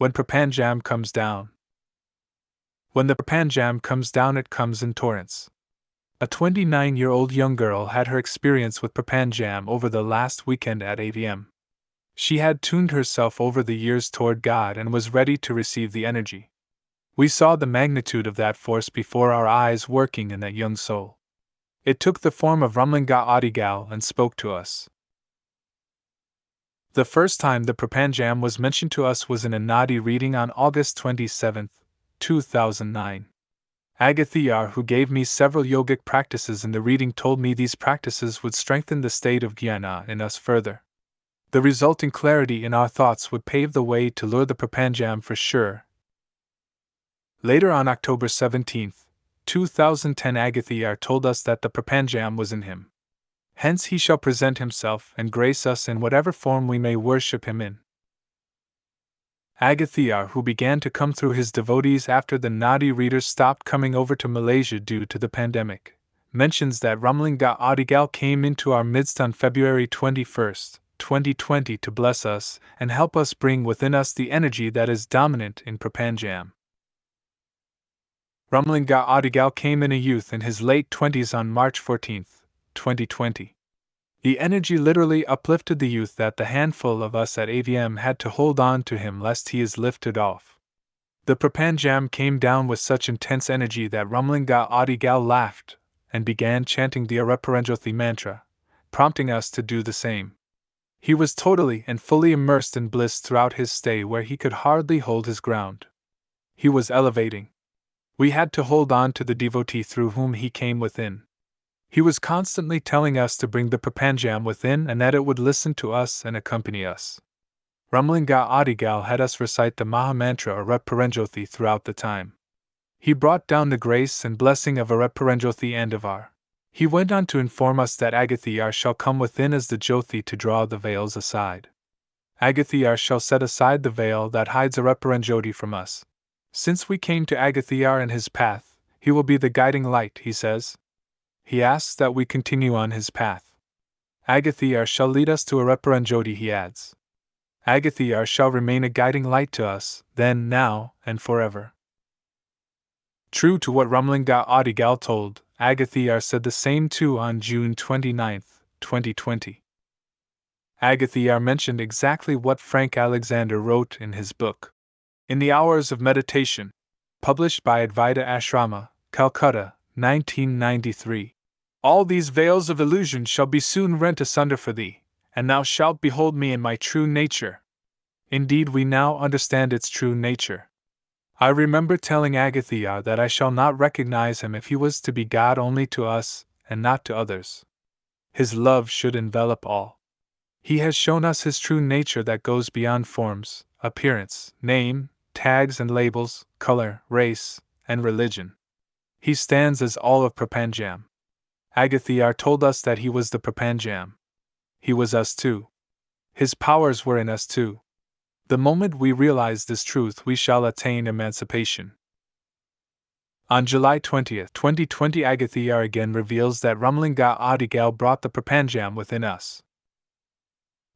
When Prapanjam comes down. When the Prapanjam comes down, it comes in torrents. A 29-year-old young girl had her experience with Prapanjam over the last weekend at AVM. She had tuned herself over the years toward God and was ready to receive the energy. We saw the magnitude of that force before our eyes working in that young soul. It took the form of Ramlinga Adigal and spoke to us. The first time the Prapanjam was mentioned to us was in a Nadi reading on August 27, 2009. Agathiyar, who gave me several yogic practices in the reading, told me these practices would strengthen the state of jnana in us further. The resulting clarity in our thoughts would pave the way to lure the Prapanjam for sure. Later on October 17, 2010, Agathiyar told us that the Prapanjam was in him. Hence he shall present himself and grace us in whatever form we may worship him in. Agathiyar, who began to come through his devotees after the Nadi readers stopped coming over to Malaysia due to the pandemic, mentions that Ramlinga Adigal came into our midst on February 21, 2020 to bless us and help us bring within us the energy that is dominant in Prapanjam. Ramlinga Adigal came in a youth in his late 20s on March 14, 2020. The energy literally uplifted the youth that the handful of us at AVM had to hold on to him lest he is lifted off. The Prapanjam came down with such intense energy that Ramlinga Adigal laughed and began chanting the Areparanjothi mantra, prompting us to do the same. He was totally and fully immersed in bliss throughout his stay where he could hardly hold his ground. He was elevating. We had to hold on to the devotee through whom he came within. He was constantly telling us to bring the Prapanjam within and that it would listen to us and accompany us. Ramlinga Adigal had us recite the Mahamantra Areparanjothi throughout the time. He brought down the grace and blessing of Areparanjothi and of our. He went on to inform us that Agathiyar shall come within as the Jyothi to draw the veils aside. Agathiyar shall set aside the veil that hides Areparanjoti from us. Since we came to Agathiyar and his path, he will be the guiding light, he says. He asks that we continue on his path. Agathiyar shall lead us to Areparanjoti, he adds. Agathiyar shall remain a guiding light to us, then, now, and forever. True to what Ramlinga Adigal told, Agathiyar said the same too on June 29, 2020. Agathiyar mentioned exactly what Frank Alexander wrote in his book, In the Hours of Meditation, published by Advaita Ashrama, Calcutta, 1993. All these veils of illusion shall be soon rent asunder for thee, and thou shalt behold me in my true nature. Indeed, we now understand its true nature. I remember telling Agathiyar that I shall not recognize him if he was to be God only to us and not to others. His love should envelop all. He has shown us his true nature that goes beyond forms, appearance, name, tags and labels, color, race, and religion. He stands as all of Prapanjam. Agathiyar told us that he was the Prapanjam. He was us too. His powers were in us too. The moment we realize this truth, we shall attain emancipation. On July 20, 2020, Agathiyar again reveals that Ramlinga Adigal brought the Prapanjam within us.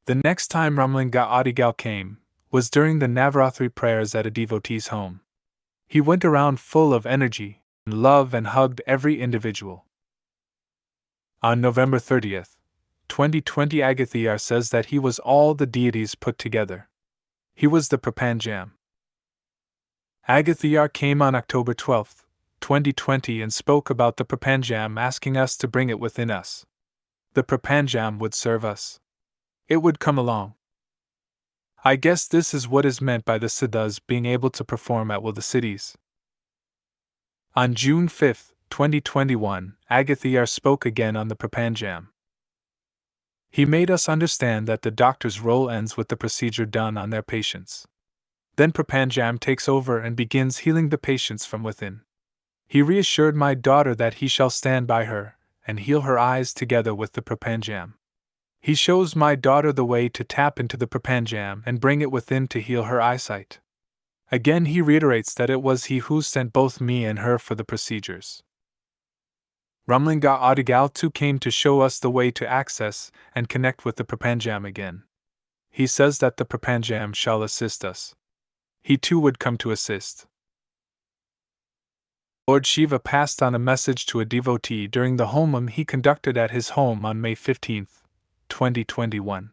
The next time Ramlinga Adigal came was during the Navaratri prayers at a devotee's home. He went around full of energy and love and hugged every individual. On November 30, 2020, Agathiyar says that he was all the deities put together. He was the Prapanjam. Agathiyar came on October 12, 2020 and spoke about the Prapanjam, asking us to bring it within us. The Prapanjam would serve us. It would come along. I guess this is what is meant by the Siddhas being able to perform at will the cities. On June 5, 2021, Agathiyar spoke again on the Prapanjam. He made us understand that the doctor's role ends with the procedure done on their patients. Then Prapanjam takes over and begins healing the patients from within. He reassured my daughter that he shall stand by her and heal her eyes together with the Prapanjam. He shows my daughter the way to tap into the Prapanjam and bring it within to heal her eyesight. Again he reiterates that it was he who sent both me and her for the procedures. Ramlinga Adigal too came to show us the way to access and connect with the Prapanjam again. He says that the Prapanjam shall assist us. he too would come to assist. Lord Shiva passed on a message to a devotee during the homam he conducted at his home on May 15, 2021.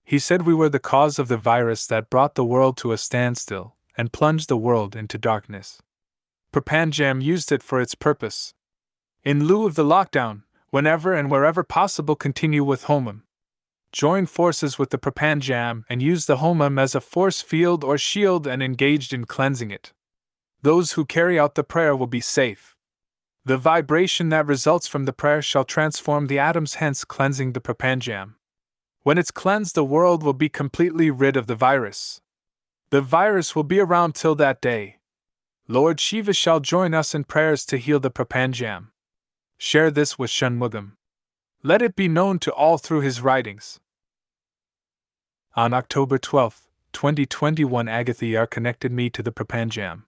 He said we were the cause of the virus that brought the world to a standstill and plunged the world into darkness. Prapanjam used it for its purpose. In lieu of the lockdown, whenever and wherever possible, continue with homam. Join forces with the Prapanjam and use the homam as a force field or shield and engaged in cleansing it. Those who carry out the prayer will be safe. The vibration that results from the prayer shall transform the atoms, hence cleansing the Prapanjam. When it's cleansed, the world will be completely rid of the virus. The virus will be around till that day. Lord Shiva shall join us in prayers to heal the Prapanjam. Share this with Shanmugam. Let it be known to all through his writings. On October 12, 2021, Agathayar connected me to the Prapanjam.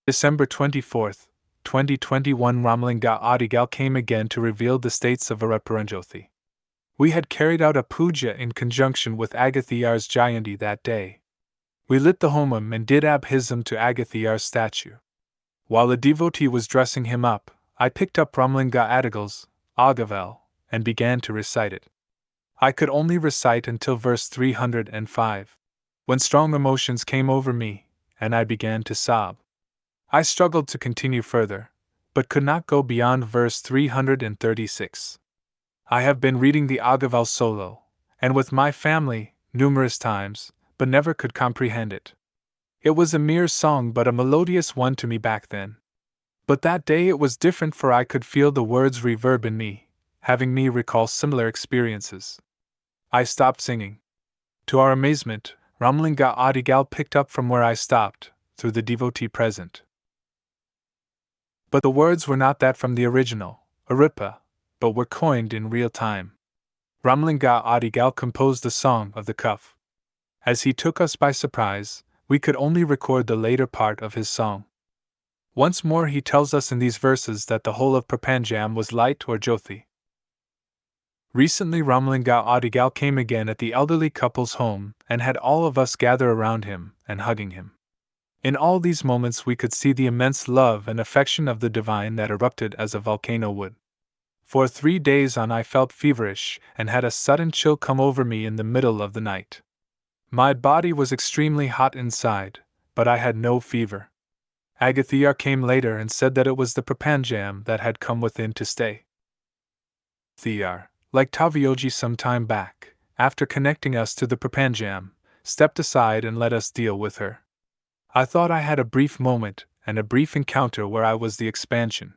December 24, 2021, Ramalinga Adigal came again to reveal the states of Prapanjam. We had carried out a puja in conjunction with Agathayar's Jayanti that day. We lit the homam and did abhism to Agathayar's statue. While the devotee was dressing him up, I picked up Ramalinga Adigal's Agaval and began to recite it. I could only recite until verse 305, when strong emotions came over me, and I began to sob. I struggled to continue further, but could not go beyond verse 336. I have been reading the Agaval solo, and with my family, numerous times, but never could comprehend it. It was a mere song but a melodious one to me back then. But that day it was different, for I could feel the words reverb in me, having me recall similar experiences. I stopped singing. To our amazement, Ramalinga Adigal picked up from where I stopped, through the devotee present. But the words were not that from the original, Aripa, but were coined in real time. Ramalinga Adigal composed the song of the cuff. As he took us by surprise, we could only record the later part of his song. Once more he tells us in these verses that the whole of Prapanjam was light or Jyothi. Recently Ramalinga Adigal came again at the elderly couple's home and had all of us gather around him and hugging him. In all these moments we could see the immense love and affection of the divine that erupted as a volcano would. For 3 days on I felt feverish and had a sudden chill come over me in the middle of the night. My body was extremely hot inside, but I had no fever. Agathayar came later and said that it was the Prapanjam that had come within to stay. Agathayar, like Tavayogi some time back, after connecting us to the Prapanjam, stepped aside and let us deal with her. I thought I had a brief moment and a brief encounter where I was the expansion.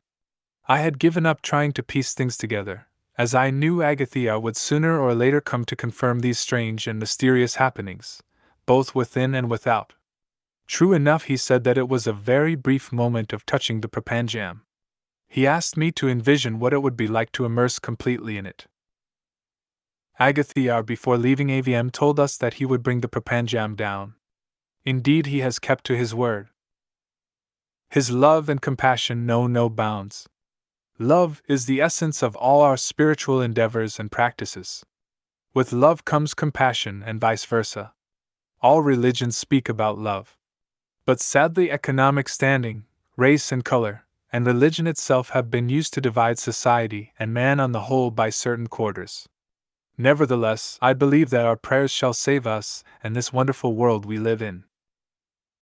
I had given up trying to piece things together, as I knew Agathayar would sooner or later come to confirm these strange and mysterious happenings, both within and without. True enough, he said that it was a very brief moment of touching the Prapanjam. He asked me to envision what it would be like to immerse completely in it. Agathayar, before leaving AVM, told us that he would bring the Prapanjam down. Indeed, he has kept to his word. His love and compassion know no bounds. Love is the essence of all our spiritual endeavors and practices. With love comes compassion and vice versa. All religions speak about love. But sadly, economic standing, race and color, and religion itself have been used to divide society and man on the whole by certain quarters. Nevertheless, I believe that our prayers shall save us and this wonderful world we live in.